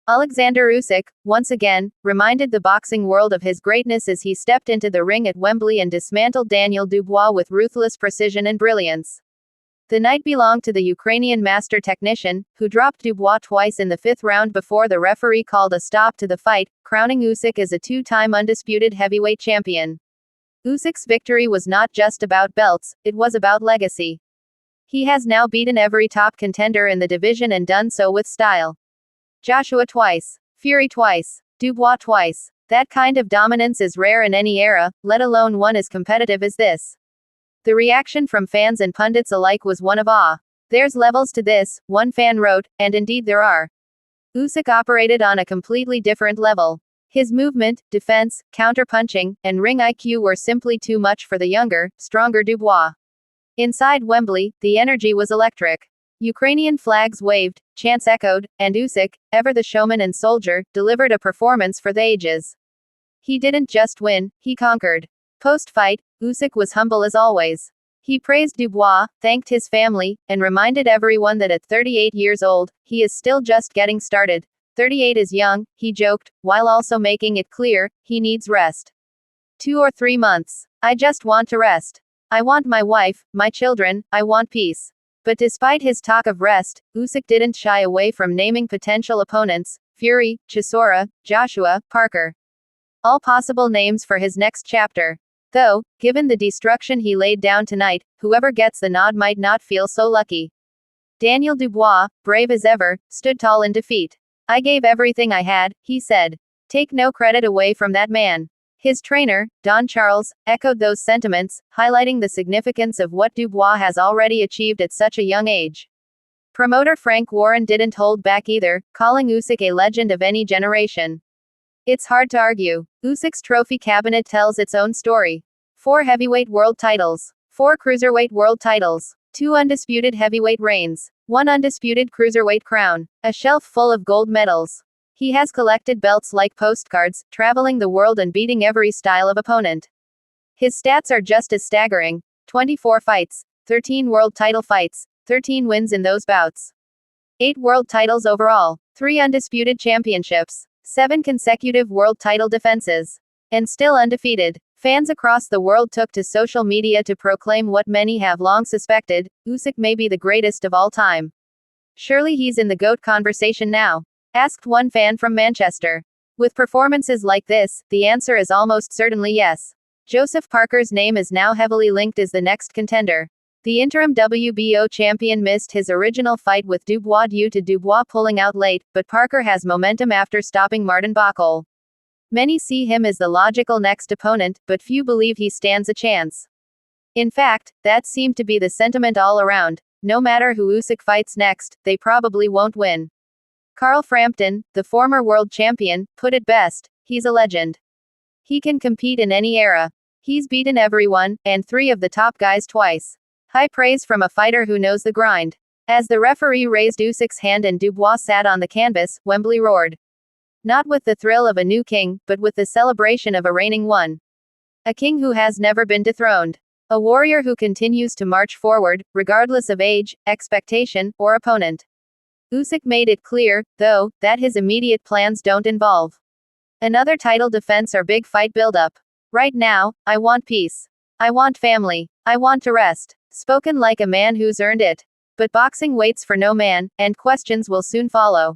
Alexander Usyk, once again, reminded the boxing world of his greatness as he stepped into the ring at Wembley and dismantled Daniel Dubois with ruthless precision and brilliance. The night belonged to the Ukrainian master technician, who dropped Dubois twice in the fifth round before the referee called a stop to the fight, crowning Usyk as a two-time undisputed heavyweight champion. Usyk's victory was not just about belts, it was about legacy. He has now beaten every top contender in the division and done so with style. Joshua twice. Fury twice. Dubois twice. That kind of dominance is rare in any era, let alone one as competitive as this. The reaction from fans and pundits alike was one of awe. There's levels to this, one fan wrote, and indeed there are. Usyk operated on a completely different level. His movement, defense, counter-punching, and ring IQ were simply too much for the younger, stronger Dubois. Inside Wembley, the energy was electric. Ukrainian flags waved, chants echoed, and Usyk, ever the showman and soldier, delivered a performance for the ages. He didn't just win, he conquered. Post-fight, Usyk was humble as always. He praised Dubois, thanked his family, and reminded everyone that at 38 years old, he is still just getting started. 38 is young, he joked, while also making it clear, he needs rest. 2 or 3 months. I just want to rest. I want my wife, my children, I want peace. But despite his talk of rest, Usyk didn't shy away from naming potential opponents: Fury, Chisora, Joshua, Parker. All possible names for his next chapter. Though, given the destruction he laid down tonight, whoever gets the nod might not feel so lucky. Daniel Dubois, brave as ever, stood tall in defeat. I gave everything I had, he said. Take no credit away from that man. His trainer, Don Charles, echoed those sentiments, highlighting the significance of what Dubois has already achieved at such a young age. Promoter Frank Warren didn't hold back either, calling Usyk a legend of any generation. It's hard to argue. Usyk's trophy cabinet tells its own story. 4 heavyweight world titles, 4 cruiserweight world titles, 2 undisputed heavyweight reigns, 1 undisputed cruiserweight crown, a shelf full of gold medals. He has collected belts like postcards, traveling the world and beating every style of opponent. His stats are just as staggering: 24 fights, 13 world title fights, 13 wins in those bouts. 8 world titles overall, 3 undisputed championships, 7 consecutive world title defenses. And still undefeated. Fans across the world took to social media to proclaim what many have long suspected: Usyk may be the greatest of all time. Surely he's in the GOAT conversation now? Asked one fan from Manchester. With performances like this, the answer is almost certainly yes. Joseph Parker's name is now heavily linked as the next contender. The interim WBO champion missed his original fight with Dubois due to Dubois pulling out late, but Parker has momentum after stopping Martin Bacol. Many see him as the logical next opponent, but few believe he stands a chance. In fact, that seemed to be the sentiment all around. No matter who Usyk fights next, they probably won't win. Carl Frampton, the former world champion, put it best: he's a legend. He can compete in any era. He's beaten everyone, and 3 of the top guys twice. High praise from a fighter who knows the grind. As the referee raised Usyk's hand and Dubois sat on the canvas, Wembley roared. Not with the thrill of a new king, but with the celebration of a reigning one. A king who has never been dethroned. A warrior who continues to march forward, regardless of age, expectation, or opponent. Usyk made it clear, though, that his immediate plans don't involve another title defense or big fight build-up. Right now, I want peace. I want family. I want to rest. Spoken like a man who's earned it. But boxing waits for no man, and questions will soon follow.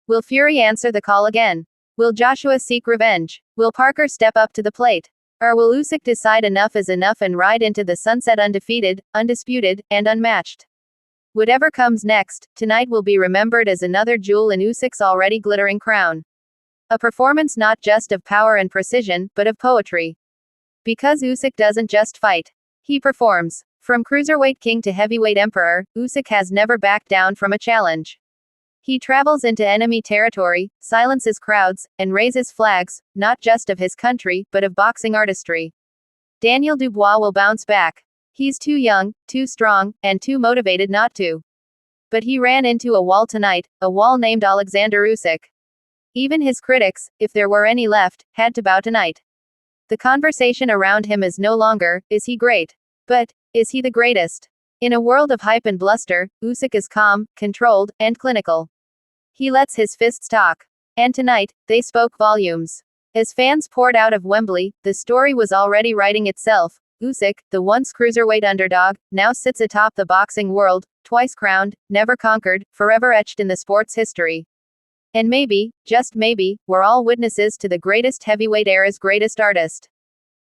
Will Fury answer the call again? Will Joshua seek revenge? Will Parker step up to the plate? Or will Usyk decide enough is enough and ride into the sunset undefeated, undisputed, and unmatched? Whatever comes next, tonight will be remembered as another jewel in Usyk's already glittering crown. A performance not just of power and precision, but of poetry. Because Usyk doesn't just fight. He performs. From cruiserweight king to heavyweight emperor, Usyk has never backed down from a challenge. He travels into enemy territory, silences crowds, and raises flags, not just of his country, but of boxing artistry. Daniel Dubois will bounce back. He's too young, too strong, and too motivated not to. But he ran into a wall tonight, a wall named Alexander Usyk. Even his critics, if there were any left, had to bow tonight. The conversation around him is no longer, is he great? But, is he the greatest? In a world of hype and bluster, Usyk is calm, controlled, and clinical. He lets his fists talk. And tonight, they spoke volumes. As fans poured out of Wembley, the story was already writing itself. Usyk, the once cruiserweight underdog, now sits atop the boxing world, twice crowned, never conquered, forever etched in the sport's history. And maybe, just maybe, we're all witnesses to the greatest heavyweight era's greatest artist.